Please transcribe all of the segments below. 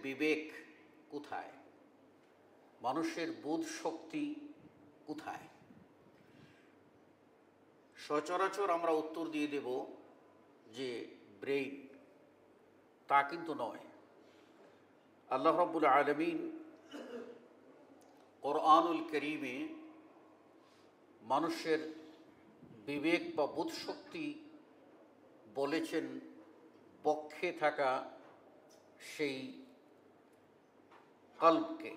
বিবেক কোথায়, মানুষের বোধ শক্তি কোথায়? সচরাচর আমরা উত্তর দিয়ে দেব যে ব্রেইন। তা কিন্তু নয়। আল্লাহ রাব্বুল আলামিন কোরআনুল কারীমে মানুষের বিবেক বা বোধ শক্তি বলেছেন পক্ষে থাকা সেই কলবকে।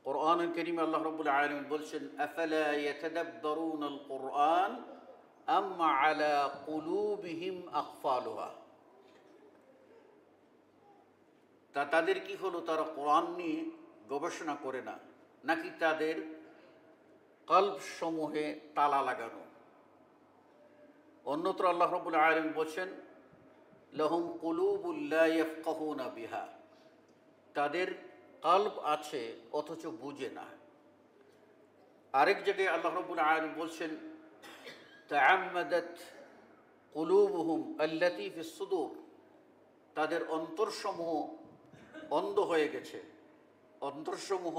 কোরআনুল কারীমে আল্লাহ রাব্বুল আলামিন বলছেন, আফালা ইয়াতাদাব্বারুনাল কুরআন আম আলা কুলুবিহিম আকফালুহা। তাদের কি হলো, তারা কোরআন নিয়ে গবেষণা করে না, নাকি তাদের কলব সমূহে তালা লাগানো? অন্যত্র আল্লাহ রাব্বুল আলামিন বলছেন, লাহুম কুলুবুল লা ইয়াফকাহুনা বিহা। তাদের কলব আছে অথচ বুঝে না। আরেক জায়গায় আল্লাহ রাব্বুল আলামিন বলছেন, তাআম্মাদাত কুলুবুহুম আল্লাতী ফিস সুদূর। তাদের অন্তরসমূহ অন্ধ হয়ে গেছে, অন্তরসমূহ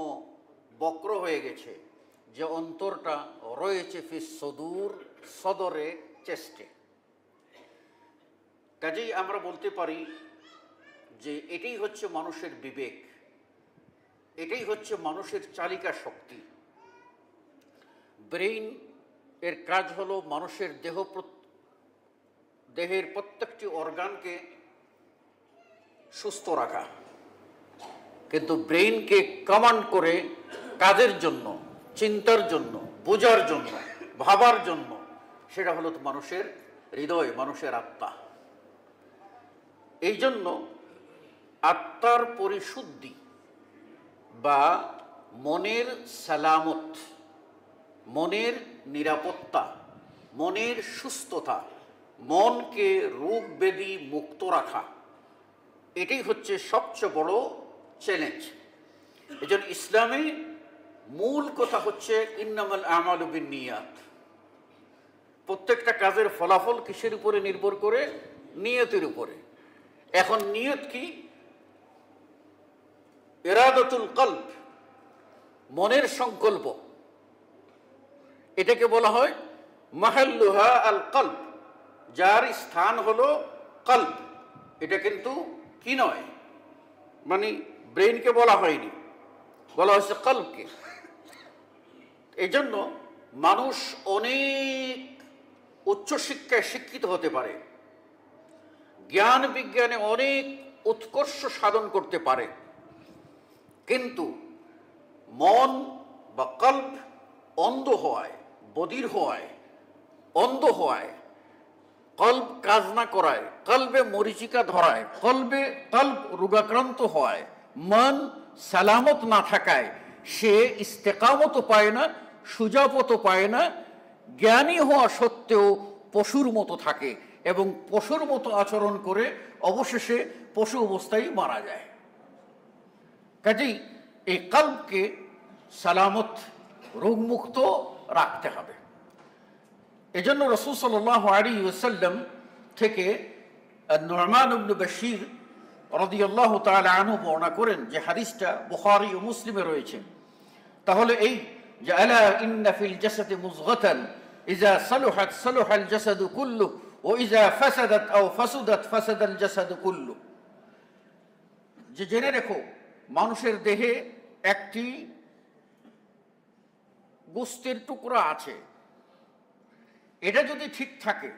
বক্র হয়ে গেছে, যে অন্তরটা রয়েছে ফিস সুদূর, সদরে, চেস্টে। কাজেই আমরা বলতে পারি যে এটাই হচ্ছে মানুষের বিবেক, এটাই হচ্ছে মানুষের চালিকা শক্তি। ব্রেইন এর কাজ হলো মানুষের দেহের প্রত্যেকটি অর্গানকে সুস্থ রাখা, কিন্তু ব্রেইনকে কমান্ড করে কাজের জন্য, চিন্তার জন্য, বোঝার জন্য, ভাবার জন্য, সেটা হলো মানুষের হৃদয়, মানুষের আত্মা। এই জন্য আত্মার পরিশুদ্ধি বা মনের সালামত, মনের নিরাপত্তা, মনের সুস্থতা, মনকে রোগ ব্যাধি মুক্ত রাখা, এটাই হচ্ছে সবচেয়ে বড় চ্যালেঞ্জ। এই জন্য ইসলামে মূল কথা হচ্ছে ইন্নামাল আমালু বিন্নিয়াত। প্রত্যেকটা কাজের ফলাফল কিসের উপরে নির্ভর করে? নিয়তের উপরে। এখন নিয়ত কি? ইরাদাতুল কলব, মনের সংকল্প। এটাকে বলা হয় মাহাল্লুহা আল কলব, যার স্থান হলো কলব। এটা কিন্তু কি নয়, মানে ব্রেইনকে বলা হয়নি, বলা হয়েছে কলবকে। এই জন্য মানুষ অনেক উচ্চশিক্ষায় শিক্ষিত হতে পারে, জ্ঞান বিজ্ঞানে অনেক উৎকর্ষ সাধন করতে পারে, কিন্তু মন বা কলব অন্ধ হওয়ায়, বধির হওয়ায়, অন্ধ হওয়ায়, কলব কাজ না করায়, কলবে মরিচিকা ধরায়, কলব রোগাক্রান্ত হওয়ায়, মন সালামত না থাকায় সে ইস্তেকামত পায় না, সুজাপত পায় না, জ্ঞানী হওয়া সত্ত্বেও পশুর মতো থাকে এবং পশুর মতো আচরণ করে অবশেষে পশু অবস্থায় মারা যায়। কাজেই এই কলবকে সালামত, রোগমুক্ত রাখতে হবে। এজন্য রাসূল সাল্লাল্লাহু আলাইহি ওয়াসাল্লাম থেকে নু'মান ইবনে বাশীর রাদিয়াল্লাহু তাআলা আনহু বর্ণনা করেন, যে হাদিসটা বুখারী ও মুসলিমে রয়েছে। তাহলে এই যে আলা ইন্না ফিল জাসাদি মুযগাতান ইযা সালুহাত সালুহাল জাসাদু কুল্লু ওয়া ইযা ফাসাদাত আও ফাসাদাত ফাসাদাল জাসাদু কুল্লু। যে জেনে রেখো, মানুষের দেহে একটি গোস্তের টুকরা আছে, এটা যদি ঠিক থাকে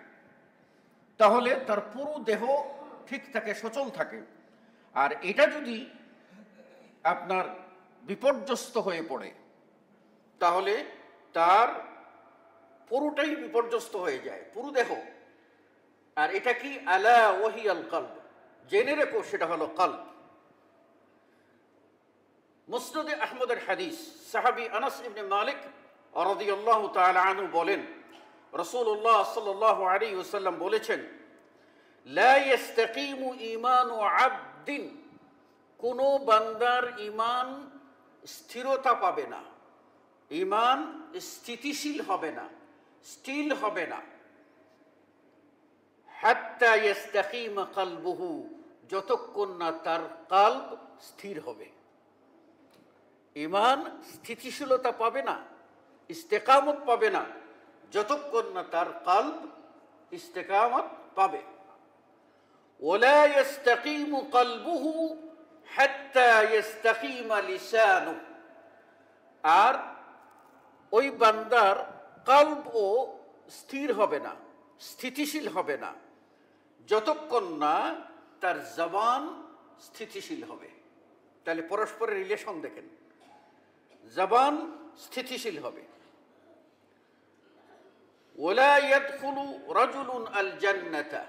তাহলে তার পুরো দেহ ঠিক থাকে, সচল থাকে। আর এটা যদি আপনার বিপর্যস্ত হয়ে পড়ে তাহলে তার পুরোটাই বিপর্যস্ত হয়ে যায়, পুরো দেহ। আর এটা কি? আলা ওয়াহিয়াল কলব, জেনে রেখো সেটা হলো কলব। মুসনাদে আহমদের হাদিস, সাহাবী আনাস ইবনে মালিক রাদিয়াল্লাহু তাআলা আনহু বলেন, রাসূলুল্লাহ সাল্লাল্লাহু আলাইহি ওয়াসাল্লাম বলেছেন, লা ইস্তাকিমু ঈমানু আবদিন, কোন বান্দার ঈমান স্থিরতা পাবে না, ঈমান স্থিতিশীল হবে না, স্থির হবে না, হাত্তা ইস্তাকিমা কলবুহু, যতক্ষণ না তার কাল্ব স্থির হবে। ঈমান স্থিতিশীলতা পাবে না, ইস্তেকামত পাবে না, যতক্ষণ না তার কাল্ব ইস্তেকামত পাবে। ওয়ালা ইস্তাকিমু কলবুহু হাত্তা ইস্তাকিমা লিসানুহু, আর ওই বান্দার কাল্বও স্থির হবে না, স্থিতিশীল হবে না, যতক্ষণ না তার জবান স্থিতিশীল হবে। তাহলে পরস্পরের রিলেশন দেখেন, জবান স্থিতিশীল হবে। ওয়ালা ইয়াদখুলু রাজুলুন আল জান্নাতা,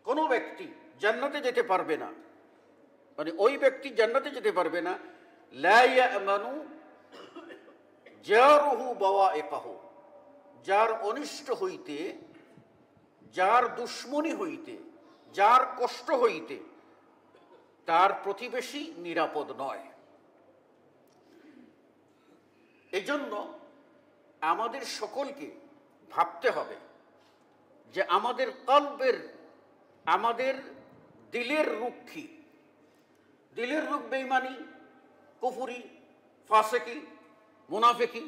কোনো ব্যক্তি জান্নাতে যেতে পারবে না, মানে ওই ব্যক্তি জান্নাতে যেতে পারবে না। লা ইয়ামানু জারুহু বাওয়াইকাহু, যার অনিষ্ট হইতে, যার দুশ্মনী হইতে, যার কষ্ট হইতে তার প্রতিবেশী নিরাপদ নয়। এজন্য আমাদের সকলকে ভাবতে হবে যে আমাদের কলবের, আমাদের দিলের রূপ কি। দিলের রূপ বেঈমানি, কুফরি, ফাসিকি, মুনাফিকি,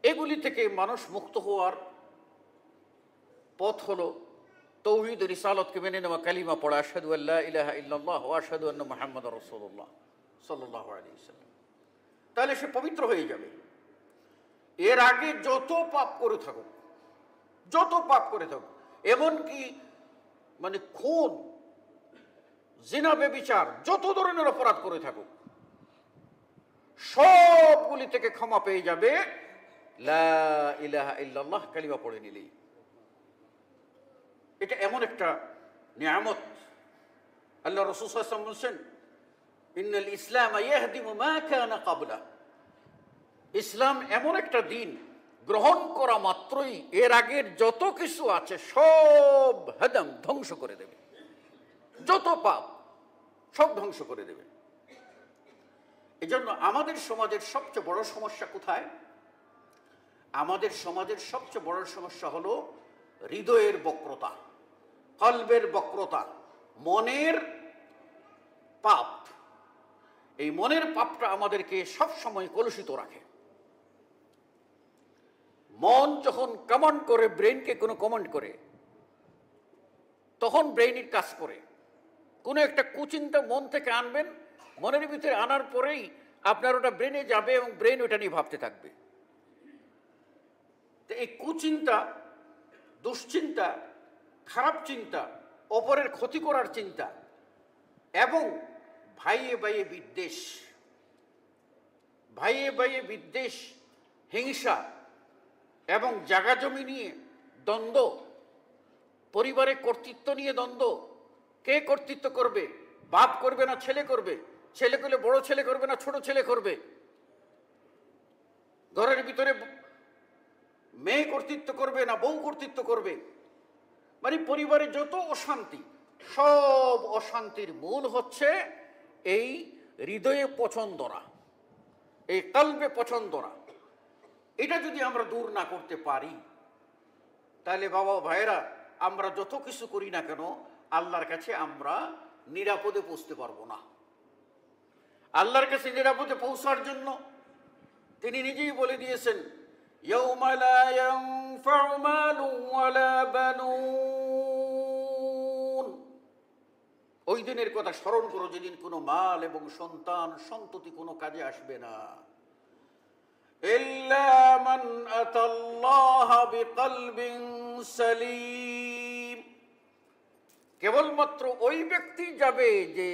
এগুলি থেকে মানুষ মুক্ত হওয়ার পথ হলো তৌহিদ রিসালাতকে মেনে নেওয়া, কালিমা পড়া, আশহাদু আল্লা ইলাহা ইল্লাল্লাহ ওয়া আশহাদু আন্না মুহাম্মাদুর রাসূলুল্লাহ সাল্লাল্লাহু আলাইহি ওয়াসাল্লাম। তাহলে সে পবিত্র হয়ে যাবে। এর আগে যত পাপ করে থাকুক, যত পাপ করে থাকুক, এমনকি মানে খুন, জিনা, ব্যভিচার, যত ধরনের অপরাধ করে থাকুক, সবগুলি থেকে ক্ষমা পেয়ে যাবে লা ইলাহা ইল্লাল্লাহ কালিমা পড়ে নিলেই। এটা এমন একটা নিয়ামত। আল্লাহ রাসূল সাল্লাল্লাহু আলাইহি ওয়াসাল্লাম বলেছেন, ইন্নাল ইসলাম ইয়াহদিমু মা কানা ক্বাবলা, ইসলাম এমন একটা দিন গ্রহণ করা মাত্রই এর আগের যত কিছু আছে সব হাদম, ধ্বংস করে দেবে। যত পাপ সব ধ্বংস করে দেবে। এজন্য আমাদের সমাজের সবচেয়ে বড় সমস্যা কোথায়? আমাদের সমাজের সবচেয়ে বড় সমস্যা হলো হৃদয়ের বক্রতা, কলবের বক্রতা, মনের পাপ। এই মনের পাপটা আমাদেরকে সব সময় কলুষিত রাখে। মন যখন কমান্ড করে, ব্রেনকে কোনো কমান্ড করে, তখন ব্রেইনের কাজ করে। কোনো একটা কুচিন্তা মন থেকে আনবেন, মনের ভিতরে আনার পরেই আপনার ওটা ব্রেনে যাবে এবং ব্রেন ওটা নিয়ে ভাবতে থাকবে। তো এই কুচিন্তা, দুশ্চিন্তা, খারাপ চিন্তা, অপরের ক্ষতি করার চিন্তা এবং ভাইয়ে ভাইয়ে বিদ্বেষ, ভাইয়ে ভাইয়ে বিদ্বেষ, হিংসা এবং জায়গা জমি নিয়ে দ্বন্দ্ব, পরিবারে কর্তৃত্ব নিয়ে দ্বন্দ্ব, কে কর্তৃত্ব করবে, বাপ করবে না ছেলে করবে, ছেলে করলে বড় ছেলে করবে না ছোট ছেলে করবে, ঘরের ভিতরে মেয়ে কর্তৃত্ব করবে না বউ কর্তৃত্ব করবে, মানে পরিবারে যত অশান্তি, সব অশান্তির মূল হচ্ছে এই হৃদয়ে পছন্দরা, এই কলবে পছন্দরা। এটা যদি আমরা দূর না করতে পারি, তাহলে বাবা ভাইয়েরা, আমরা যত কিছু করি না কেন আল্লাহর কাছে আমরা নিরাপদে পৌঁছতে পারবো না। আল্লাহর কাছে নিরাপদে পৌঁছার জন্য তিনি নিজেই বলে দিয়েছেন, ইয়াউমা লা ইয়ানফাউ মালুন ওয়ালা বানুন, ওই দিনের কথা স্মরণ করো যেদিন কোনো মাল এবং সন্তান সন্ততি কোনো কাজে আসবে না। ইল্লা মান আতাল্লাহ বিকলবিন সালিম, কেবলমাত্র ওই ব্যক্তি যাবে যে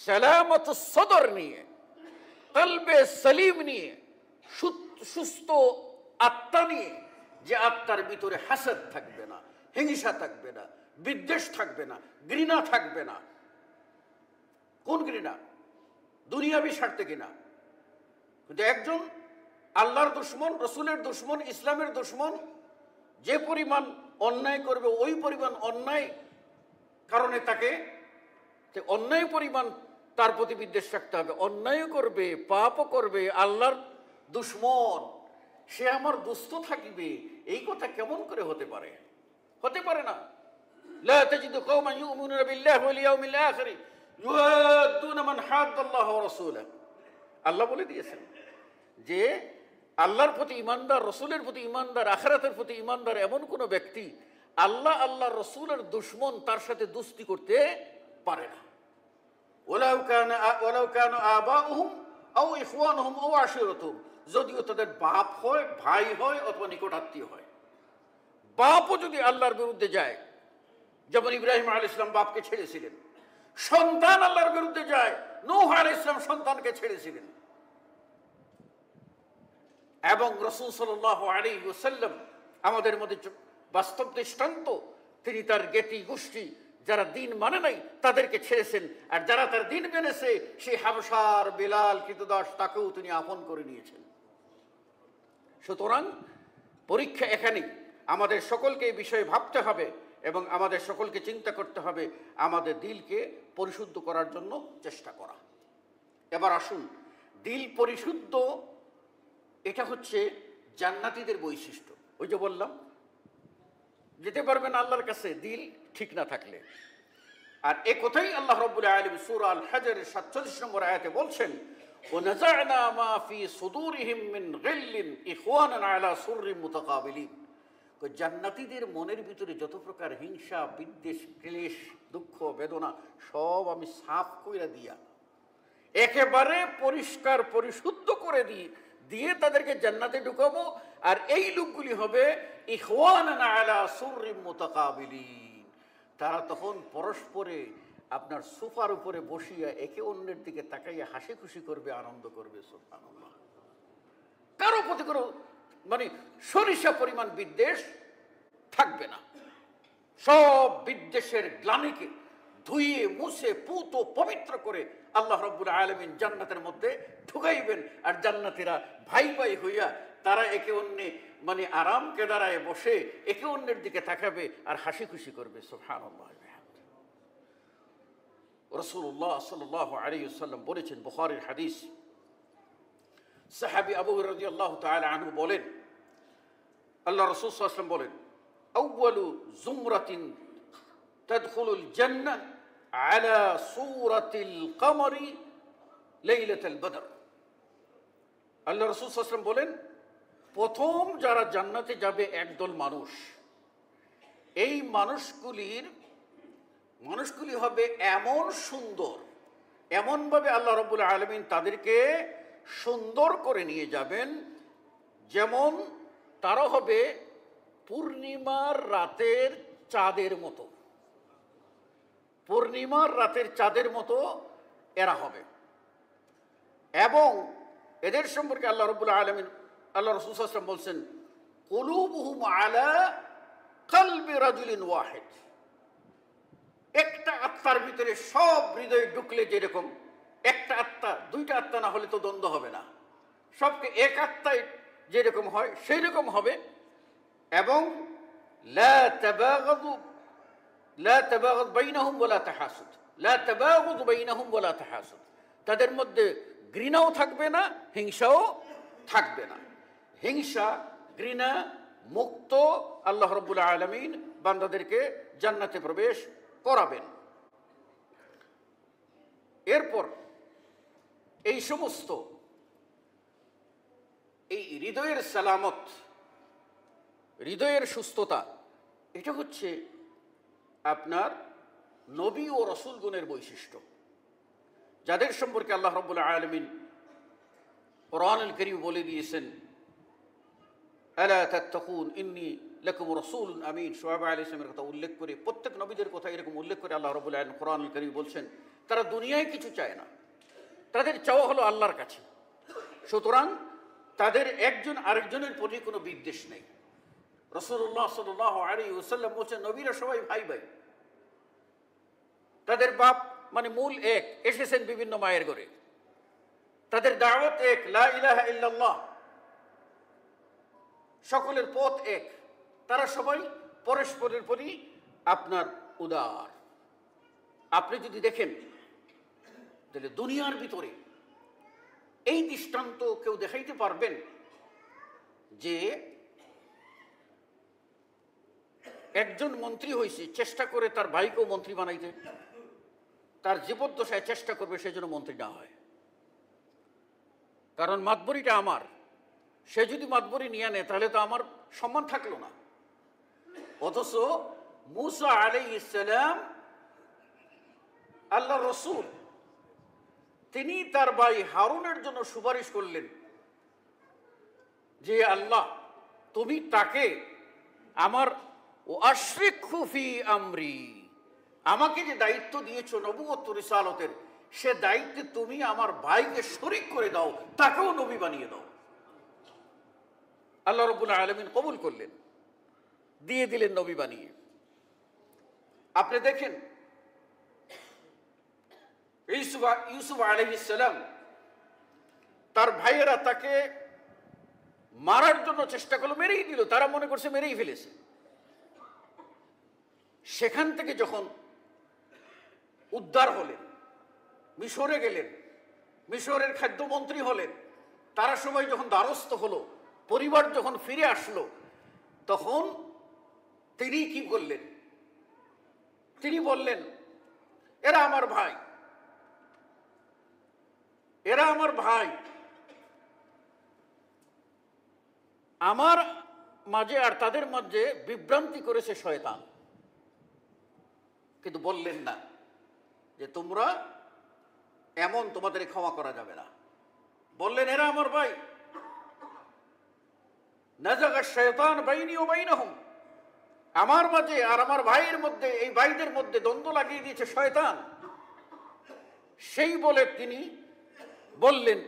সালামতুস সদর নিয়ে, কলবে সলিম নিয়ে, সুস্থ আত্মা নিয়ে, যে আত্মার ভিতরে হাসদ থাকবে না, হিংসা থাকবে না, বিদ্বেষ থাকবে না, ঘৃণা থাকবে না। কোন ঘৃণা? দুনিয়াবি স্বার্থে কিনা। কিন্তু একজন আল্লাহর দুশমন, রসুলের দুশমন, ইসলামের দুশমন যে পরিমাণ অন্যায় করবে, ওই পরিমাণ অন্যায় কারণে তাকে অন্যায় পরিমাণ তার প্রতি বিদ্বেষ রাখতে হবে। অন্যায় করবে, পাপও করবে, আল্লাহর দুশমন, সে আমার দুস্থ থাকিবে, এই কথা কেমন করে হতে পারে? হতে পারে না। লা তাজিদু কওমান ইউমিনুনা বিল্লাহি ওয়াল ইয়াউমিল আখির ইউআদ্দুনা মান হাদ্দাল্লাহ ওয়া রাসূলাহু। আল্লাহ বলে দিয়েছেন যে আল্লাহর প্রতি ঈমানদার, রসুলের প্রতি ঈমানদার, আখিরাতের প্রতি ঈমানদার এমন কোন ব্যক্তি আল্লাহ রসুলের দুশমন তার সাথে দোস্তি করতে পারে না। ওয়ালাউ কানা আবাউহুম আও ইখওয়ানুহুম আও আশিরাতুহুম, যদিও তাদের বাপ হয়, ভাই হয় অথবা নিকটাত্মীয় হয়। বাপও যদি আল্লাহর বিরুদ্ধে যায়, যেমন ইব্রাহিম আলাইহিস সালাম বাপকে ছেড়েছিলেন, সন্তান আল্লাহর বিরুদ্ধে যায়, নূহ আলাইহিস সালাম সন্তানকে ছেড়েছিলেন। এবং রাসূল সাল্লাল্লাহু আলাইহি ওয়াসাল্লাম আমাদের মধ্যে বাস্তব দৃষ্টান্ত। তিনি তার জ্ঞাতি গোষ্ঠী যারা দিন মানে নাই তাদেরকে ছেড়েছেন, আর যারা তার দিন মেনেছে সেই হাবশার বিলাল কৃতদাস তাকেও তিনি আপন করে নিয়েছেন। সুতরাং পরীক্ষা এখানেই। আমাদের সকলকে এই বিষয়ে ভাবতে হবে এবং আমাদের সকলকে চিন্তা করতে হবে, আমাদের দিলকে পরিশুদ্ধ করার জন্য চেষ্টা করা। এবার আসুন, দিল পরিশুদ্ধ এটা হচ্ছে জান্নাতীদের বৈশিষ্ট্য। ওই যে বললাম, যেতে পারবেন আল্লাহর কাছে দিল ঠিক না থাকলে। আর এ কথাই আল্লাহ রাব্বুল আলামিন সূরা আল হাজরের 47 নম্বর আয়াতে বলছেন, ওয়ানাযা'না মা ফি সুদুরিহিম মিন গিল্লিন ইখওয়ানান আলা সুররিন মুতাকাবিলিন। জান্নাতীদের মনের ভিতরে যত প্রকার হিংসা, বিদ্বেষ, ক্লেশ, দুঃখ, বেদনা সব আমি সাফ কইরা দিয়া একেবারে পরিষ্কার পরিশুদ্ধ করে দিয়ে তাদেরকে জান্নাতে ঢুকাবো। আর এই লোকগুলি হবে ইখওয়ানান আলা সুররিন মুতাকাবিলিন। তারা তখন পরস্পরে আপনার সোফার উপরে বসিয়া একে অন্যের দিকে তাকাইয়া হাসি খুশি করবে, আনন্দ করবে। সুবহানাল্লাহ। কারো প্রতি কোনো সরিষা পরিমাণ বিদ্বেষ থাকবে না। সব বিদ্বেষের গ্লানিকে ধুয়ে মুছে পুত পবিত্র করে আল্লাহ রাব্বুল আলামিন জান্নাতের মধ্যে ঢুকাইবেন। আর জান্নাতীরা ভাই ভাই হইয়া তারা একে অন্যে আরাম কেদারায় বসে একে অন্যের দিকে তাকাবে আর হাসি খুশি করবে। সুবহানাল্লাহ। রাসূলুল্লাহ সাল্লাল্লাহু আলাইহি ওয়াসাল্লাম বলেছেন, বুখারীর হাদিস, সাহাবী আবু হুরায়রা রাদিয়াল্লাহু তাআলা আনহু বলেন, আল্লাহ রাসূল সাল্লাল্লাহু আলাইহি ওয়াসাল্লাম বলেন, আউয়ালু জুমরাতিন তাদখুলুল জান্নাহ আলা সূরাতিল কমরি লাইলাতুল বদর। আল্লাহ রাসূল সাল্লাল্লাহু আলাইহি ওয়াসাল্লাম বলেন, প্রথম যারা জান্নাতে যাবে একদল মানুষ, এই মানুষগুলি হবে এমন সুন্দর, এমনভাবে আল্লাহ রাব্বুল আলামিন তাদেরকে সুন্দর করে নিয়ে যাবেন, যেমন তারা হবে পূর্ণিমার রাতের চাঁদের মতো। পূর্ণিমার রাতের চাঁদের মতো এরা হবে। এবং এদের সম্পর্কে আল্লাহ রাব্বুল আলামিন, আল্লাহ রাসূল সাল্লাল্লাহু আলাইহি ওয়াসাল্লাম বলছেন, কুলুবুহুম আলা কলবি রাজুলিন ওয়াহিদ। একটা আত্মার ভিতরে সব হৃদয়ে ঢুকলে যেরকম একটা আত্মা, দুইটা আত্মা না হলে তো দ্বন্দ্ব হবে না, সবকে এক আত্মায় যেরকম হয় সেই রকম হবে। এবং লা তাবাগাদ বাইনাহুম ওয়ালা তাহাসুদ, লা তাবাগাদ বাইনাহুম ওয়ালা তাহাসুদ। তাদের মধ্যে ঘৃণাও থাকবে না, হিংসাও থাকবে না। হিংসা ঘৃণা মুক্ত আল্লাহ রাব্বুল আলামিন বান্দাদেরকে জান্নাতে প্রবেশ করাবেন। এরপর এই সমস্ত এই হৃদয়ের সালামত, হৃদয়ের সুস্থতা, এটা হচ্ছে আপনার নবী ও রাসূলগণের বৈশিষ্ট্য, যাদের সম্পর্কে আল্লাহ রাব্বুল আলামিন কোরআনুল কারীম বলে দিয়েছেন, আলা তাত্তাকুন ইন্নী লাকুম রাসূলুন আমিন। শুআয়ব আলাইহিস সালামের কথা উল্লেখ করে, প্রত্যেক নবীদের কথা এরকম উল্লেখ করে আল্লাহ রাব্বুল আলামিন কোরআনুল কারীম বলছেন, তারা দুনিয়ায় কিছু চায় না, তাদের চাওয়া হলো আল্লাহর কাছে। সুতরাং তাদের একজন আরেকজনের প্রতি কোনো বিদ্বেষ নেই। রাসূলুল্লাহ সাল্লাল্লাহু আলাইহি ওয়াসাল্লাম বলছেন, নবীরা সবাই ভাই ভাই, তাদের বাপ মূল এক, এসেছেন বিভিন্ন মায়ের ঘরে, তাদের দাওয়াত এক, লা ইলাহা ইল্লাল্লাহ, সকলের পথ এক, তারা সবাই পরস্পরের প্রতি আপনার উদার। আপনি যদি দেখেন তাহলে দুনিয়ার ভিতরে এই দৃষ্টান্ত কেউ দেখাইতে পারবেন যে একজন মন্ত্রী হয়েছে, চেষ্টা করে তার ভাইকেও মন্ত্রী বানাইতে, তার জীবদ্দশায় চেষ্টা করবে সেজন্য মন্ত্রী না হয়, কারণ মাতবরিটা আমার। সে যদি মাতবরি নিয়ে নেয় তাহলে তো আমার সম্মান থাকলো না। অথচ মূসা আলাইহিস সালাম আল্লাহ রসুল, তিনি তার ভাই হারুনের জন্য সুপারিশ করলেন যে আল্লাহ তুমি তাকে আমার ওয়াশরিকহু ফি আমরি, আমাকে যে দায়িত্ব দিয়েছো নবুয়ত রিসালতের, সে দায়িত্বে তুমি আমার ভাইকে শরীক করে দাও, তাকেও নবী বানিয়ে দাও। আল্লাহ রাব্বুল আলামিন কবুল করলেন, দিয়ে দিলেন নবী বানিয়ে। আপনি দেখেন ইউসুফ আলাইহিস সালাম, তার ভাইয়েরা তাকে মারার জন্য চেষ্টা করলো, মেরেই দিল, তারা মনে করছে মেরেই ফেলেছে। সেখান থেকে যখন উদ্ধার হলেন, মিশরে গেলেন, মিশরের খাদ্যমন্ত্রী হলেন, তারা সবাই যখন দ্বারস্থ হলো, পরিবার যখন ফিরে আসলো, তখন তিনি কি করলেন? তিনি বললেন এরা আমার ভাই, এরা আমার ভাই, আমার মাঝে আর তাদের মাঝে বিভ্রান্তি করেছে শয়তান। কিন্তু বললেন না যে তোমরা এমন, তোমাদের ক্ষমা করা যাবে না। বললেন এরা আমার ভাই, নাযাগা শায়তান বাইনি ওয়া বাইনাহুম, আমার মাঝে আর আমার ভাইয়ের মধ্যে, এই ভাইদের মধ্যে দ্বন্দ্ব লাগিয়ে দিয়েছে শয়তান। সেই বলে তিনি বললেন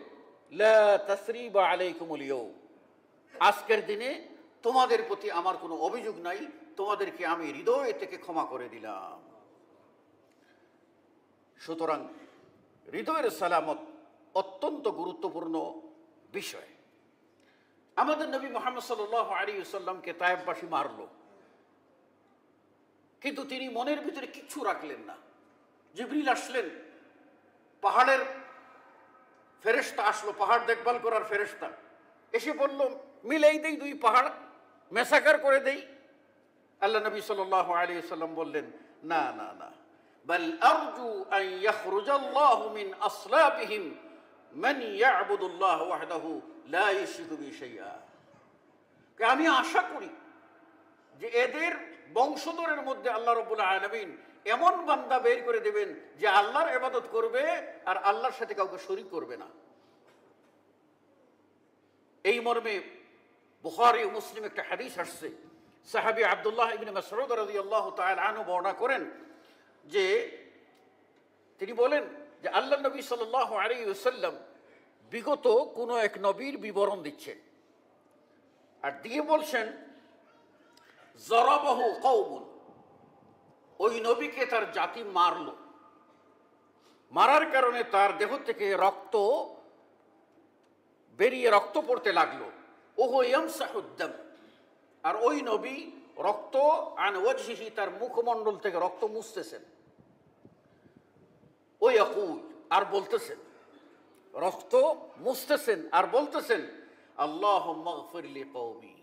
লা তাসরিবা আলাইকুমুল ইয়াওম, আজকের দিনে তোমাদের প্রতি আমার কোনো অভিযোগ নাই, তোমাদেরকে আমি হৃদয় থেকে ক্ষমা করে দিলাম। সুতরাং হৃদয়ের সালামত অত্যন্ত গুরুত্বপূর্ণ বিষয়। আমাদের নবী মুহাম্মদ সাল্লাল্লাহু আলাইহি ওয়াসাল্লামকে তায়েফবাসী মারল, কিন্তু তিনি মনের ভিতরে কিচ্ছু রাখলেন না। জিবরিল আসলেন, পাহাড়ের ফেরেশতা আসলো, পাহাড় দেখভাল করার ফেরেশতা এসে বলল মিলেই দেই, দুই পাহাড় মেসাকার করে দেই। আল্লাহ নবী সাল্লাল্লাহু আলাইহি ওয়াসাল্লাম বললেন না না না, বাল আরজু আন ইয়াখরুজাল্লাহু মিন আসলাবিহিম মান ইয়াবুদুল্লাহ ওয়াহদাহু লা ইউশরিকু বিহি শাইআ, আমি আশা করি যে এদের বংশধরের মধ্যে আল্লাহ রাব্বুল আলামিন এমন বান্দা বের করে দেবেন যে আল্লাহর ইবাদত করবে আর আল্লাহর সাথে কাউকে শরীক করবে না। এই মর্মে বুখারী ও মুসলিম একটা হাদিস আসছে, সাহাবী আব্দুল্লাহ ইবনে মাসউদ রাদিয়াল্লাহু তাআলা আনহু বর্ণনা করেন যে তিনি বলেন যে আল্লাহ নবী সাল্লাল্লাহু আলাইহি ওয়াসাল্লাম বিগত কোনো এক নবীর বিবরণ দিচ্ছেন, আর দিয়ে বলছেন জরাবাহু কওমুন, ওই নবীকে তার জাতি মারল, মারার কারণে তার দেহ থেকে রক্ত বেরিয়ে রক্ত পড়তে লাগলো। ওহু ইয়ামসাহুদ্দাম, আর ওই নবী রক্ত আন ওয়াজহিহি, তার মুখমণ্ডল থেকে রক্ত মুছতেছেন। ওই ইয়াকুল, আর বলতেছেন, রক্ত মুছতেছেন আর বলতেছেন আল্লাহুম্মা গফির লি কওমি,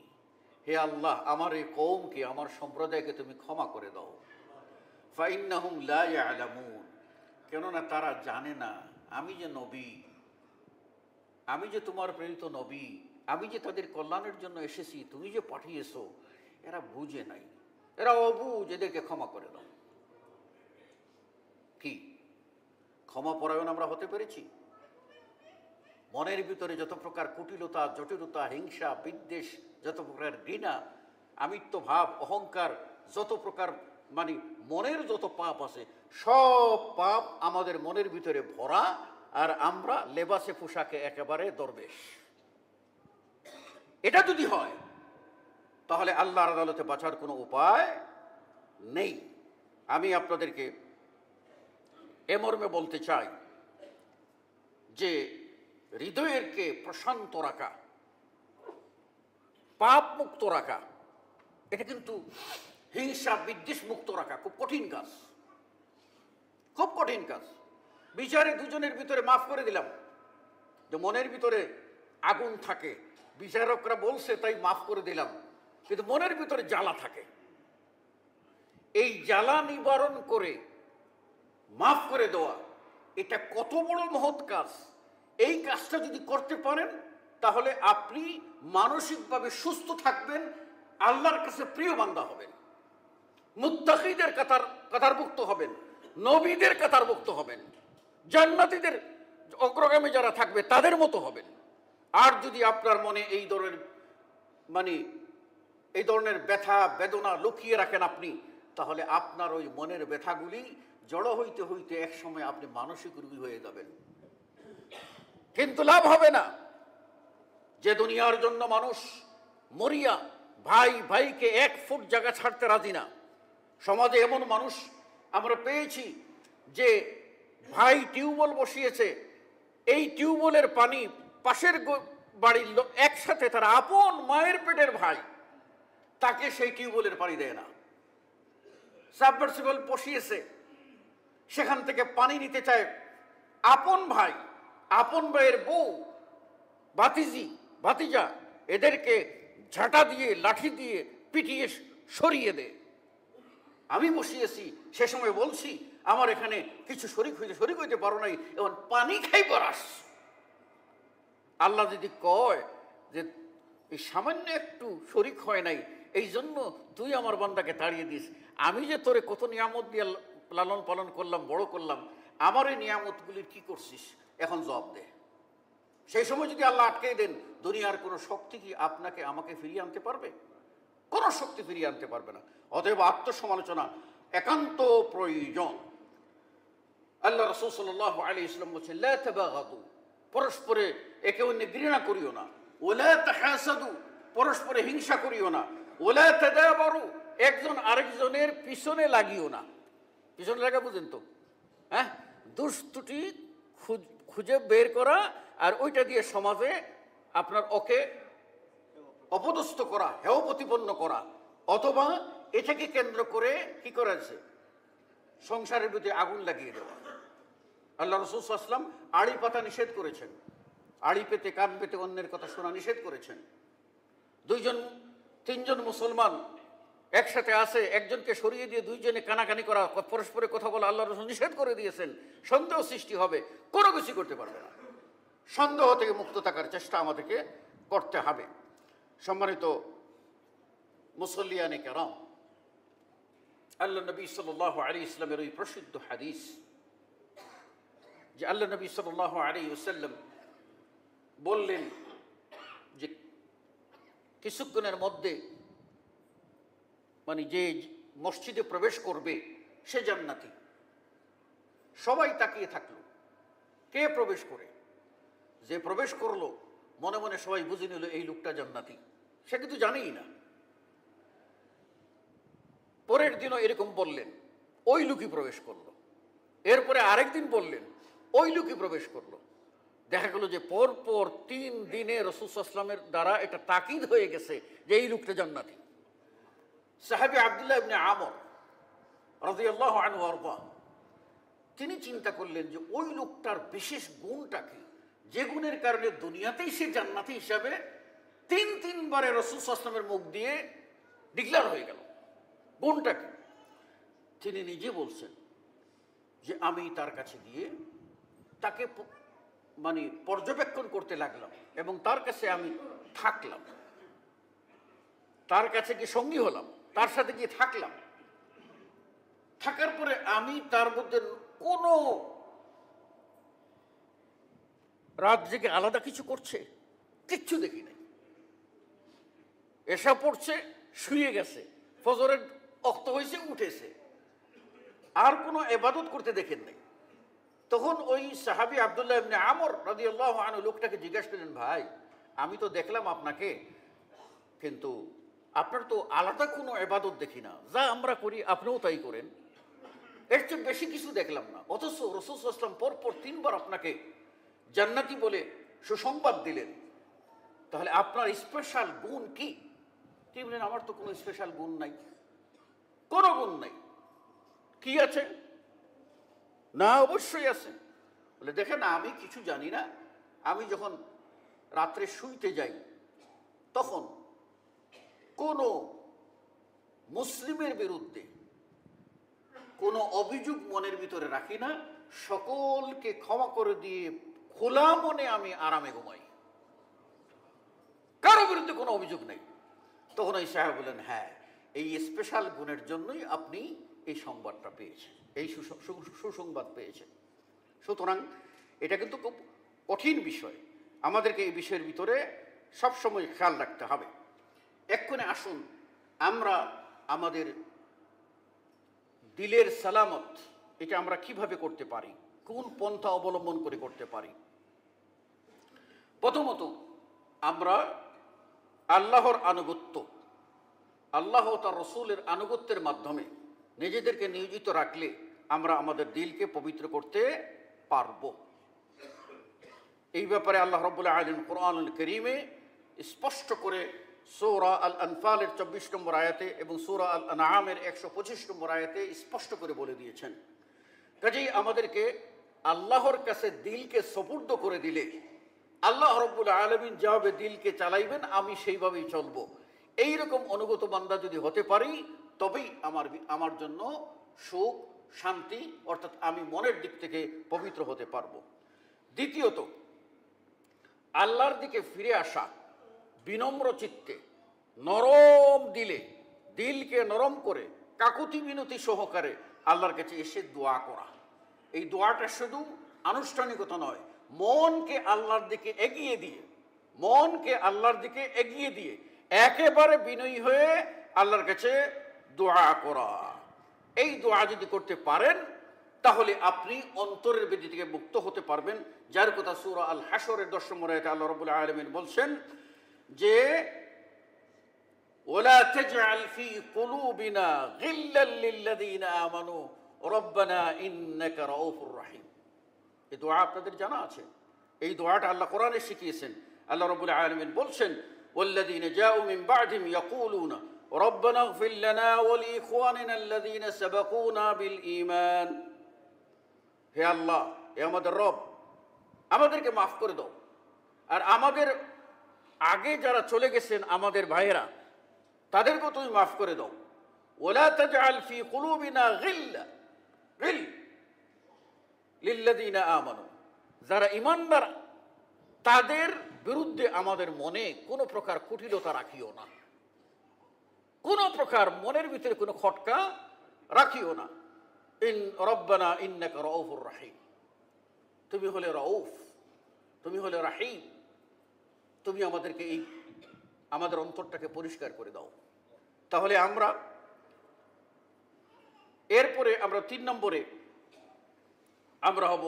হে আল্লাহ আমার এই কওমকে, আমার সম্প্রদায়কে তুমি ক্ষমা করে দাও। ফাইন্নাহুম লা ইয়ালামুন, কেননা তারা জানে না আমি যে নবী, আমি যে তোমার প্রেরিত নবী, আমি যে তাদের কল্যাণের জন্য এসেছি, তুমি যে পাঠিয়েছো, এরা বুঝে নাই, এরা অবুঝ, এদেরকে ক্ষমা করে দাও। কি ক্ষমা পরায়ণ আমরা হতে পেরেছি? মনের ভিতরে যত প্রকার কুটিলতা, জটিলতা, হিংসা, বিদ্বেষ, যত প্রকার ঘৃণা, আমিত্ব ভাব, অহংকার, যত প্রকার মানে মনের যত পাপ আছে, সব পাপ আমাদের মনের ভিতরে ভরা, আর আমরা লেবাসে পোশাকে একেবারে দরবেশ। এটা যদি হয় তাহলে আল্লাহর আদালতে বাঁচার কোনো উপায় নেই। আমি আপনাদেরকে এ মর্মে বলতে চাই যে হৃদয়েরকে প্রশান্ত রাখা, পাপ মুক্ত রাখা, এটা কিন্তু হিংসা বিদ্বেষ মুক্ত রাখা খুব কঠিন কাজ, খুব কঠিন কাজ। বিচারে দুজনের ভিতরে মাফ করে দিলাম, যে মনের ভিতরে আগুন থাকে, বিচারকরা বলছে তাই মাফ করে দিলাম, কিন্তু মনের ভিতরে জ্বালা থাকে, এই জ্বালা নিবারণ করে মাফ করে দেওয়া, এটা কত বড় মহৎ কাজ। এই কাজটা যদি করতে পারেন তাহলে আপনি মানসিকভাবে সুস্থ থাকবেন, আল্লাহর কাছে প্রিয় বান্দা হবেন, মুত্তাকিদের কাতারভুক্ত হবেন, নবীদের কাতারভুক্ত হবেন, জান্নাতীদের অগ্রগামী যারা থাকবে তাদের মতো হবেন। আর যদি আপনার মনে এই ধরনের ব্যথা বেদনা লুকিয়ে রাখেন আপনি, তাহলে আপনার ওই মনের ব্যথাগুলি জড়ো হইতে হইতে এক সময় আপনি মানসিক রোগী হয়ে যাবেন, কিন্তু লাভ হবে না। যে দুনিয়ার জন্য মানুষ মরিয়া ভাই ভাইকে 1 ফুট জায়গা ছাড়তে রাজি না, সমাজে এমন মানুষ আমরা পেয়েছি যে ভাই টিউবওয়েল বসিয়েছে, এই টিউবওয়েলের পানি পাশের বাড়ির লোক একসাথে, তারা আপন মায়ের পেটের ভাই, তাকে সেই টিউবওয়েলের পানি দেয় না। সাবমার্সিবল বসিয়েছে, সেখান থেকে পানি নিতে চায় আপন ভাই, আপন ভাইয়ের বউ, ভাতিজি ভাতিজা, এদেরকে ঝাঁটা দিয়ে লাঠি দিয়ে পিটিয়ে সরিয়ে দেয়। আমি বসিয়েছি, সে সময় বলছি আমার এখানে কিছু শরিক হইতে পারো নাই, এখন পানি খাই পরাস। আল্লাহ যদি কয় যে এই সামান্য একটু শরিক হয় নাই, এই জন্য তুই আমার বান্দাকে তাড়িয়ে দিস, আমি যে তোরে কত নিয়ামত দিয়ে লালন পালন করলাম, বড় করলাম, আমার এই নিয়ামতগুলির কি করছিস, এখন জবাব দে। সেই সময় যদি আল্লাহ আটকে দেন, দুনিয়ার কোনো শক্তি কি আপনাকে আমাকে ফিরিয়ে আনতে পারবে? কোনো শক্তি ফিরিয়ে আনতে পারবে না। অতএব আত্মসমালোচনা একান্ত প্রয়োজন। আল্লাহ রাসূল সাল্লাল্লাহু আলাইহি ওয়াসাল্লাম বলেছেন, লা তাবাগাদু, পরস্পরে একে অন্যে ঘৃণা করিও না, ওয়ালা তাহাসাদু, পরস্পরে হিংসা করিও না, ওয়ালা তাদাবারু, একজন আরেকজনের পিছনে লাগিও না। পিছনে লাগা বুঝেন তো, হ্যাঁ, দুষ্টুটি খুঁজে বের করা আর ওইটা দিয়ে সমাজে আপনার ওকে অপদস্থ করা, হেয় প্রতিপন্ন করা, অথবা এটাকে কেন্দ্র করে কি করেছে, সংসারের ভিতরে আগুন লাগিয়ে দেওয়া। আল্লাহ রাসূল সাল্লাল্লাহু আলাইহি ওয়াসাল্লাম আড়ি পাতা নিষেধ করেছেন, আড়ি পেতে কান পেতে অন্যের কথা শোনা নিষেধ করেছেন। 2-3জন মুসলমান একসাথে আছে, একজনকে সরিয়ে দিয়ে 2জনে কানাকানি করা, পরস্পরে কথা বলা আল্লাহ রাসূল নিষেধ করে দিয়েছেন। সন্দেহ সৃষ্টি হবে, কোনো কিছু করতে পারবে না। সন্দেহ থেকে মুক্ত থাকার চেষ্টা আমাদেরকে করতে হবে। সম্মানিত মুসল্লিয়ানে কেরাম, আল্লাহ নবী সাল্লাল্লাহু আলাইহি ওয়াসাল্লামের ওই প্রসিদ্ধ হাদিস যে আল্লাহ নবী সাল্লাল্লাহু আলাইহি ওয়াসাল্লাম বললেন যে কিছুক্ষণের মধ্যে যে মসজিদে প্রবেশ করবে সে জান্নাতি। সবাই তাকিয়ে থাকলো, কে প্রবেশ করে? যে প্রবেশ করলো মনে মনে সবাই বুঝে নিল এই লোকটা জান্নাতি, সে কিন্তু জানেই না। পরের দিনও এরকম বললেন, ওই লোকই প্রবেশ করলো। এরপরে আরেকদিন বললেন, ওই লোকই প্রবেশ করলো। দেখা গেল যে পরপর 3 দিনে রাসূল সাল্লাল্লাহু আলাইহি ওয়াসাল্লামের দ্বারা এটা তাকিদ হয়ে গেছে যে এই লোকটা জান্নাতি। সাহাবী আব্দুল্লাহ ইবনে আমর রাদিয়াল্লাহু আনহু আরদা, তিনি চিন্তা করলেন যে ওই লোকটার বিশেষ গুণটা কি, যে গুণের কারণে দুনিয়াতেই সে জান্নাতি হিসাবে 3 বারে রাসূল সাল্লাল্লাহু আলাইহি ওয়াসাল্লামের মুখ দিয়ে ডিক্লেয়ার হয়ে গেল। গুণটা কি? তিনি নিজে বলছেন যে আমি তার কাছে গিয়ে তাকে পর্যবেক্ষণ করতে লাগলাম এবং তার কাছে আমি থাকলাম, তার কাছে গিয়ে সঙ্গী হলাম, তার সাথে গিয়ে থাকলাম। থাকার পরে আমি তার মধ্যে কোনো রাত জেগে আলাদা কিছু করছে কিচ্ছু দেখি নাই। এসা পড়ছে, শুয়ে গেছে, ফজরের ওয়াক্ত হয়েছে, উঠেছে, আর কোনো ইবাদত করতে দেখেন নাই। তখন ওই সাহাবী আব্দুল্লাহ ইবনে আমর রাদিয়াল্লাহু আনহু লোকটাকে জিজ্ঞাসা করলেন, ভাই আমি তো দেখলাম আপনাকে, কিন্তু আপনার তো আলাদা কোনো ইবাদত দেখি না, যা আমরা করি আপনিও তাই করেন, এর চেয়ে বেশি কিছু দেখলাম না, অথচ রাসূল সাল্লাল্লাহু আলাইহি ওয়াসাল্লাম পরপর 3 বার আপনাকে জান্নাতি বলে সুসংবাদ দিলেন, তাহলে আপনার স্পেশাল গুণ কি? তিনি বলেন, আমার তো কোনো স্পেশাল গুণ নাই, কোনো গুণ নাই। কি আছে? না, অবশ্যই আছে। বলে, দেখেন আমি কিছু জানি না, আমি যখন রাত্রে শুইতে যাই তখন কোনো মুসলিমের বিরুদ্ধে কোনো অভিযোগ মনের ভিতরে রাখি না, সকলকে ক্ষমা করে দিয়ে খোলা মনে আমি আরামে ঘুমাই, কারো বিরুদ্ধে কোনো অভিযোগ নেই। তখন ওই সাহেব বললেন, হ্যাঁ, এই স্পেশাল গুণের জন্যই আপনি এই সংবাদটা পেয়েছেন, এই সুসংবাদ পেয়েছেন। সুতরাং এটা কিন্তু খুব কঠিন বিষয়, আমাদেরকে এই বিষয়ের ভিতরে সবসময় খেয়াল রাখতে হবে। এক্ষণে আসুন আমরা আমাদের দিলের সালামত এটা আমরা কিভাবে করতে পারি, কোন পন্থা অবলম্বন করে করতে পারি। প্রথমত আমরা আল্লাহর আনুগত্য, আল্লাহ তার রসুলের আনুগত্যের মাধ্যমে নিজেদেরকে নিয়োজিত রাখলে আমরা আমাদের দিলকে পবিত্র করতে পারব। এই ব্যাপারে আল্লাহ রাব্বুল আলামিন কুরআনুল কারীমে স্পষ্ট করে সূরা আল আনফালের 24 নম্বর আয়াতে এবং সূরা আল আনআমের 125 নম্বর আয়াতে স্পষ্ট করে বলে দিয়েছেন। কাজেই আমাদেরকে আল্লাহর কাছে দিলকে সুপুর্দ করে দিলে আল্লাহ রাব্বুল আলামিন যেভাবে দিলকে চালাইবেন আমি সেইভাবেই চলবো, এইরকম অনুগত বান্দা যদি হতে পারি তবেই আমার জন্য সুখ শান্তি, অর্থাৎ আমি মনের দিক থেকে পবিত্র হতে পারবো। দ্বিতীয়ত আল্লাহর দিকে ফিরে আসা বিনম্র চিত্তে, নরম দিলে, দিলকে নরম করে কাকুতি মিনতি সহকারে আল্লাহর কাছে এসে দোয়া করা। এই দোয়াটা শুধু আনুষ্ঠানিকতা নয়, মনকে আল্লাহর দিকে এগিয়ে দিয়ে, মনকে আল্লাহর দিকে এগিয়ে দিয়ে একেবারে বিনয়ী হয়ে আল্লাহর কাছে দোয়া করা। এই দোয়া যদি করতে পারেন তাহলে আপনি অন্তরের বেদি থেকে মুক্ত হতে পারবেন, যার কথা সূরা আল হাশরের 10 নম্বর আয়াতে আল্লাহ রাব্বুল আলামিন বলছেন যে ওয়ালা তাজআল ফি কুলুবিনা গিল্লাল লিল্লাযিনা আমানু রব্বানা ইন্নাকা রাউফুর রাহিম। এই দোয়া আপনাদের জানা আছে, এই দোয়াটা আল্লাহ কোরআনে শিখিয়েছেন। আল্লাহ রাব্বুল আলামিন বলছেন ওয়াল্লাযিনা জাউ মিন বা'দিহিম ইয়াকুলুনা রব্বানা ইগফির লানা ওয়া লিইখওয়ানিনা আল্লাযিনা সাবাকুনা বিল ঈমান। হে আল্লাহ, হে আমাদের রব, আমাদেরকে মাফ করে দাও, আর আমাদের আগে যারা চলে গেছেন আমাদের ভাইয়েরা তাদেরকেও তুমি মাফ করে দাও। ওয়ালা তাজআল ফি কুলুবিনা গিল্লা লিল্লাযিনা আমানু, যারা ঈমানদার তাদের বিরুদ্ধে আমাদের মনে কোনো প্রকার কুটিলতা রাখিও না, কোনো প্রকার মনের ভিতরে কোনো খটকা রাখিও না। রব্বানা ইন্নাকা রাউফুর রাহিম, তুমি হলে রাউফ, তুমি হলে রাহিম, তুমি আমাদেরকে এই আমাদের অন্তরটাকে পরিষ্কার করে দাও। তাহলে আমরা এরপরে আমরা 3 নম্বরে আমরা হব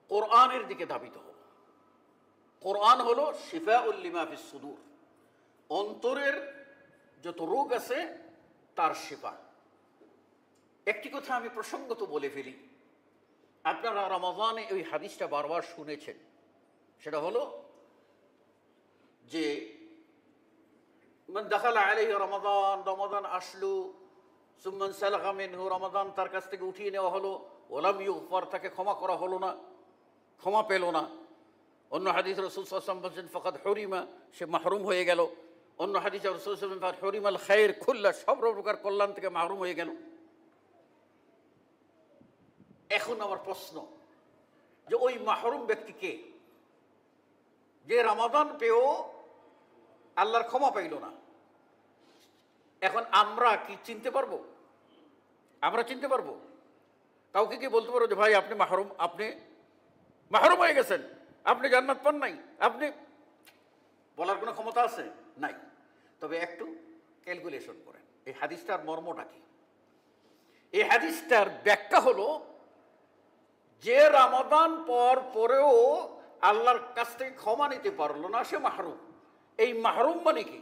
কোরআনের দিকে ধাবিত হব। কোরআন হলো শিফাউল লিমা ফিস সুদূর, অন্তরের যত রোগ আছে তার শিফা। একটি কথা আমি প্রসঙ্গত বলে ফেলি, আপনারা রমাদানে ওই হাদিসটা বারবার শুনেছেন, সেটা হলো যে মান দাখালা আলাইহি রমাদান, রমাদান আসলো, সুম্মান সালাখা মিনহু, রমাদান তার কাছ থেকে উঠিয়ে নেওয়া হলো, ওয়ালাম ইউগফার, তাকে ক্ষমা করা হলো না, ক্ষমা পেল না। অন্য হাদিস রাসূল সাল্লাল্লাহু আলাইহি ওয়াসাল্লাম বলেন ফাকাদ হুরিমা, সে মাহরুম হয়ে গেল। অন্য হাদিসে রাসূল সাল্লাল্লাহু আলাইহি ওয়াসাল্লাম ফাকাদ হুরিমাল খায়র কুল্লা, সব প্রকার কল্যাণ থেকে মাহরুম হয়ে গেল। এখন আমার প্রশ্ন যে ওই মাহরুম ব্যক্তি কে, যে রমাদান পেয়েও আল্লাহর ক্ষমা পাইল না? এখন আমরা কি চিনতে পারবো? আমরা চিনতে পারবো? কাউকে কি বলতে পারবো যে ভাই আপনি মাহরুম হয়ে গেছেন, আপনি জান্নাত পান নাই? আপনি বলার কোনো ক্ষমতা আছে? নাই। তবে একটু ক্যালকুলেশন করেন, এই হাদিসটার মর্মটা কি? এই হাদিসটার ব্যাখ্যা হলো যে রমাদান পরেও আল্লাহর কাছ থেকে ক্ষমা নিতে পারলো না, সে মাহরুম। এই মাহরুম মানে কি?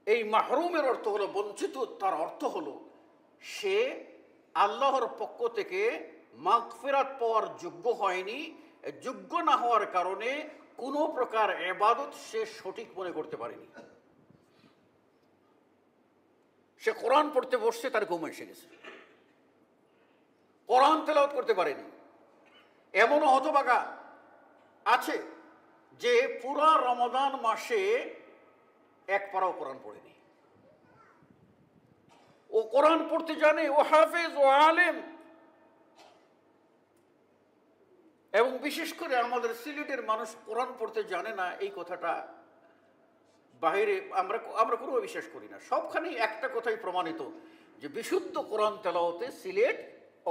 এই মাহরুমের অর্থ হলো বঞ্চিত, তার অর্থ হলো সে আল্লাহর পক্ষ থেকে মাগফিরাত পাওয়ার যোগ্য হয়নি। যোগ্য না হওয়ার কারণে কোনো প্রকার ইবাদত সে সঠিক মনে করতে পারেনি। সে কোরআন পড়তে বসছে, তার ঘুম এসে গেছে, কোরআন তেলাওয়াত করতে পারেনি। এমনও হতভাগা আছে যে পুরা রমাদান মাসে এক পারাও কোরআন পড়েনি। ও কোরআন পড়তে জানে, ও হাফেজ, ও আলেম। এবং বিশেষ করে আমাদের সিলেটের মানুষ কোরআন পড়তে জানে না, এই কথাটা বাইরে আমরা কোনো বিশ্বাস করি না। সবখানেই একটা কথাই প্রমাণিত যে বিশুদ্ধ কোরআন তেলাওয়াতে সিলেট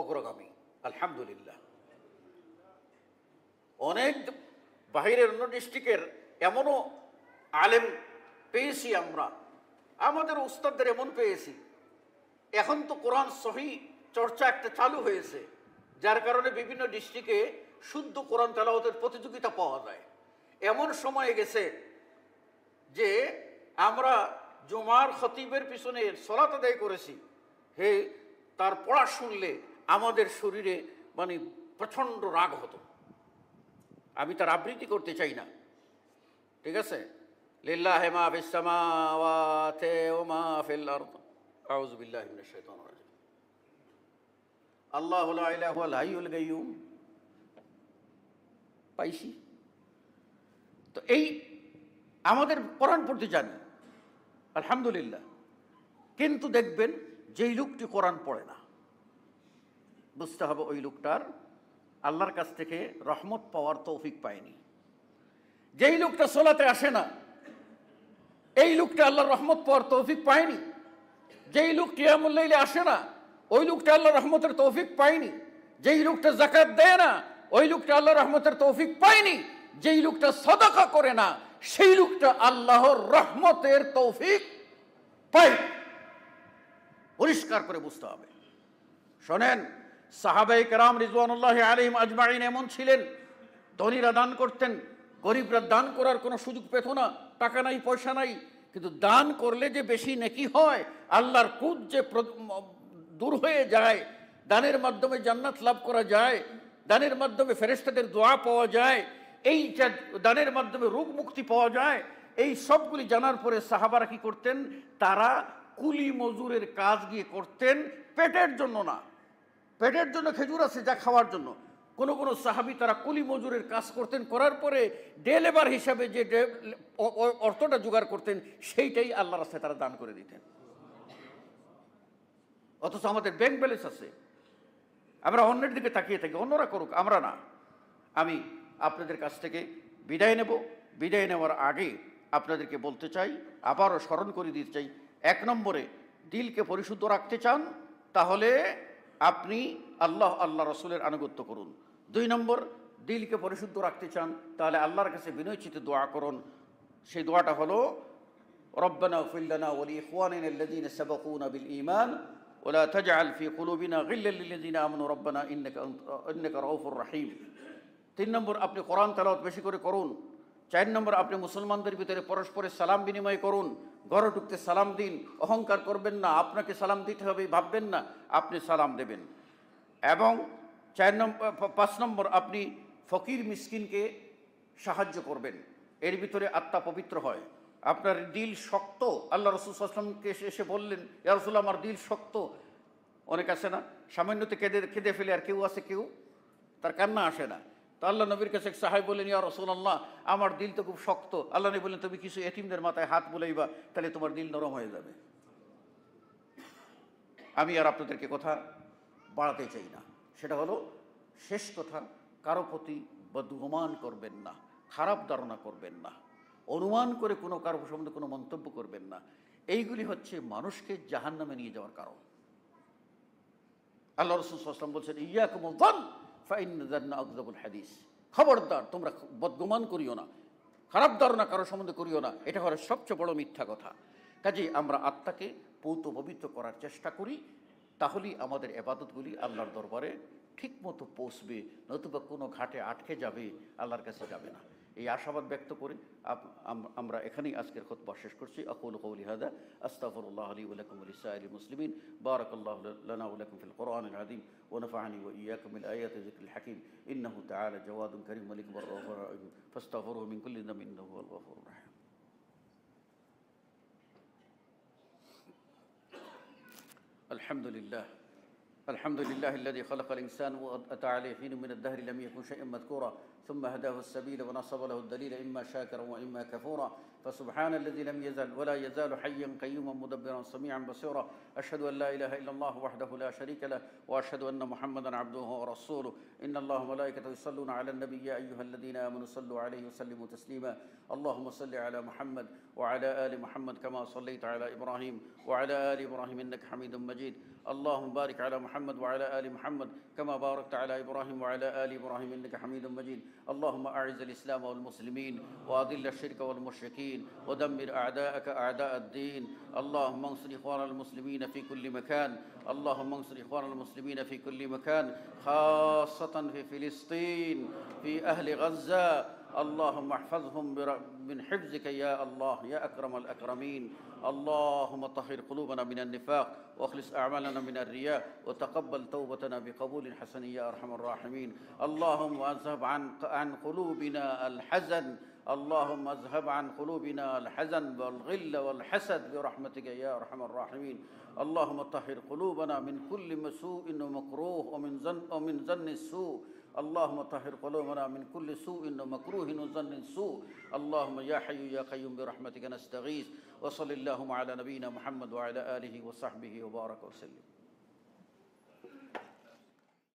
অগ্রগামী, আলহামদুলিল্লাহ। অনেক বাহিরের অন্য ডিস্ট্রিক্টের এমনও আলেম পেয়েছি আমরা, আমাদের উস্তাদদের এমন পেয়েছি। এখন তো কোরআন সহি চর্চা একটা চালু হয়েছে, যার কারণে বিভিন্ন ডিস্ট্রিক্টে শুদ্ধ কোরআন তেলাওয়াতের প্রতিযোগিতা পাওয়া যায়। এমন সময় গেছে যে আমরা জুমার খতিবের পিছনে সলাত আদায় করেছি, হে তার পড়া শুনলে আমাদের শরীরে মানে প্রচণ্ড রাগ হতো। আমি তার আবৃত্তি করতে চাই না, ঠিক আছে? লিল্লাহি মা ফিস সামাওয়াতি ওয়া মা ফিল আরদ, আউযু বিল্লাহি মিনাশ শাইতানির রাজিম, আল্লাহু লা ইলাহা ইল্লাল হাইয়ুল কাইয়্যুম। পাইছি তো এই আমাদের কোরআন পড়তে জানি, আলহামদুলিল্লাহ। কিন্তু দেখবেন যেই লোকটি কোরআন পড়ে না, বুঝতে হবে ওই লোকটার আল্লাহর কাছ থেকে রহমত পাওয়ার তৌফিক পায়নি। যেই লোকটা সোলাতে আসে না, এই লোকটা আল্লাহর রহমত পাওয়ার তৌফিক পায়নি। যেই লোক কিয়ামুল লাইলে আসে না, ওই লোকটা আল্লাহর রহমতের তৌফিক পায়নি। যেই লোকটা যাকাত দেয় না, ওই লোকটা আল্লাহর রহমতের তৌফিক পায়নি। যেই লোকটা সাদাকা করে না, সেই লোকটা আল্লাহর রহমতের তৌফিক পায়। পরিষ্কার করে বুঝতে হবে। শোনেন, সাহাবায়ে কেরাম রিজওয়ানুল্লাহি আলাইহিম আজমাইন এমন ছিলেন, ধনীরা দান করতেন, গরিবরা দান করার কোনো সুযোগ পেত না। টাকা নাই, পয়সা নাই, কিন্তু দান করলে যে বেশি নেকি হয়, আল্লাহর ক্রোধ যে দূর হয়ে যায়, দানের মাধ্যমে জান্নাত লাভ করা যায়, দানের মাধ্যমে ফেরেশতাদের দোয়া পাওয়া যায়, এই দানের মাধ্যমে রোগ মুক্তি পাওয়া যায়, এই সবগুলি জানার পরে সাহাবারা কি করতেন? তারা কুলি মজুরের কাজ গিয়ে করতেন, পেটের জন্য না। পেটের জন্য খেজুর আছে, যা খাওয়ার জন্য। কোনো কোনো সাহাবী তারা কুলি মজুরের কাজ করতেন, করার পরে ডে লেবার হিসাবে যে অর্থটা জোগাড় করতেন, সেইটাই আল্লাহর রাস্তায় তারা দান করে দিতেন। অথচ আমাদের ব্যাংক ব্যালেন্স আছে, আমরা অন্যের দিকে তাকিয়ে থাকি, অন্যরা করুক, আমরা না। আমি আপনাদের কাছ থেকে বিদায় নেব। বিদায় নেওয়ার আগে আপনাদেরকে বলতে চাই, আবারও স্মরণ করে দিতে চাই, 1 নম্বরে দিলকে পরিশুদ্ধ রাখতে চান, তাহলে আপনি আল্লাহ রসুলের আনুগত্য করুন। 2 নম্বর, দিলকে পরিশুদ্ধ রাখতে চান, তাহলে আল্লাহর কাছে বিনয়চিত দোয়া করুন। সেই দোয়াটা হলো, রব্বানা ইগফির লানা ওয়া লিইখওয়ানিনা আল্লাযীনা সাবাকুনা বিল ঈমান ওয়া লা তাজআল ফি কুলুবিনা গিল্লাল লিল্লাযীনা আমানু রব্বানা ইন্নাকা রাউফুর রহিম। 3 নম্বর, আপনি কোরআন তেলাওয়াত বেশি করে করুন। 4 নম্বর, আপনি মুসলমানদের ভিতরে পরস্পরের সালাম বিনিময় করুন। ঘরে ঢুকতে সালাম দিন, অহংকার করবেন না, আপনাকে সালাম দিতে হবে ভাববেন না, আপনি সালাম দেবেন। এবং 5 নম্বর, আপনি ফকির মিসকিনকে সাহায্য করবেন, এর ভিতরে আত্মা পবিত্র হয়। আপনার দিল শক্ত, আল্লাহ রাসূল সাল্লাল্লাহু আলাইহি ওয়াসাল্লামকে এসে বললেন, ইয়া রাসূলুল্লাহ, আমার দিল শক্ত। অনেক আছে না, সামান্যতে কেঁদে ফেলে, আর কেউ আছে কেউ তার কান্না আসে না। তো আল্লাহ নবীর কাছে এক সাহাবী বললেন, ইয়া রাসূলুল্লাহ, আমার দিল তো খুব শক্ত। আল্লাহ নবী বললেন, তুমি কিছু এতিমদের মাথায় হাত বুলাইবা, তাহলে তোমার দিল নরম হয়ে যাবে। আমি আর আপনাদেরকে কথা বাড়াতে চাই না। সেটা হলো শেষ কথা, কারো প্রতি বদগুমান করবেন না, খারাপ ধারণা করবেন না, অনুমান করে কোনো কারো সম্বন্ধে কোনো মন্তব্য করবেন না। এইগুলি হচ্ছে মানুষকে জাহান্নামে নিয়ে যাওয়ার কারণ। আল্লাহ রাসূল সাল্লাল্লাহু আলাইহি ওয়াসাল্লাম বলছেন, ইয়াকুমুয যান ফাইন্না যান্না আকযাবুল হাদিস। খবরদার, তোমরা বদগুমান করিও না, খারাপ ধারণা কারো সম্বন্ধে করিও না, এটা হলো সবচেয়ে বড় মিথ্যা কথা। কাজেই আমরা আত্মাকে পৌত পবিত্র করার চেষ্টা করি, তাহলেই আমাদের ইবাদতগুলি আল্লাহর দরবারে ঠিকমতো পৌঁছবে, নতুবা কোনো ঘাটে আটকে যাবে, আল্লাহর কাছে যাবে না। এই আশাবাদ ব্যক্ত করে আমরা এখানেই আজকের খুতবা শেষ করছি। আকুলু কওলি হাযা আস্তাগফিরুল্লাহ লি ওয়া লাকুম ওয়া লিসাইরিল মুসলিমিন। বারাকাল্লাহু লানা ওয়া লাকুম ফিল কুরআনিল আযীম ওয়া নাফা'নি ওয়া ইয়্যাকুম বিল আয়াতি ওয়া যিকরিল হাকীম। ইন্নাহু তাআলা জাওয়াদুন কারীম মালিকুর রাউফুর রাহিম ফাস্তাগফিরুহু মিন কুল্লি যামবিন ইন্নাহু হুয়াল গফুরুর রাহিম। আলহামদুলিল্লাহ الحمد لله الذي خلق الإنسان وأتى عليه حين من الدهر لم يكن شيئا مذكورا ثم هداه السبيل ونصب له الدليل إما شاكرا وإما كفورا فسبحان الذي لم يزل ولا يزال حيا قيوما مدبرا سميعا بصيرا أشهد أن لا إله إلا الله وحده لا شريك له وأشهد أن محمدا عبده ورسوله إن الله وملائكته يصلون على النبي يا أيها الذين آمنوا صلوا عليه وسلموا تسليما اللهم صل على محمد وعلى آل محمد كما صليت على إبراهيم وعلى آل إبراهيم إنك حميد مجيد اللهم بارك على محمد وعلى آل محمد كما باركت على إبراهيم وعلى آل إبراهيم إنك حميد مجيد اللهم أعز الإسلام والمسلمين وأذل الشرك والمشركين ودمر أعداءك أعداء الدين اللهم انصر إخوان المسلمين في كل مكان اللهم انصر إخوان المسلمين في كل مكان خاصة في فلسطين في أهل غزة اللهم احفظهم من حفظك يا الله يا أكرم الأكرمين اللهم طهر قلوبنا من النفاق واخلص أعمالنا من الرياء وتقبل توبتنا بقبول حسن يا أرحم الراحمين اللهم اذهب عن قلوبنا الحزن اللهم اذهب عن قلوبنا الحزن والغل والحسد برحمتك يا أرحم الراحمين اللهم طهر قلوبنا من كل سوء ومكروه ومن ظن السوء اللهم طهر قلوبنا من كل سوء ومكروه وظن السوء اللهم يا حي يا قيوم برحمتك نستغيث وصل اللهم على نبينا محمد وعلى آله وصحبه وبارك وسلم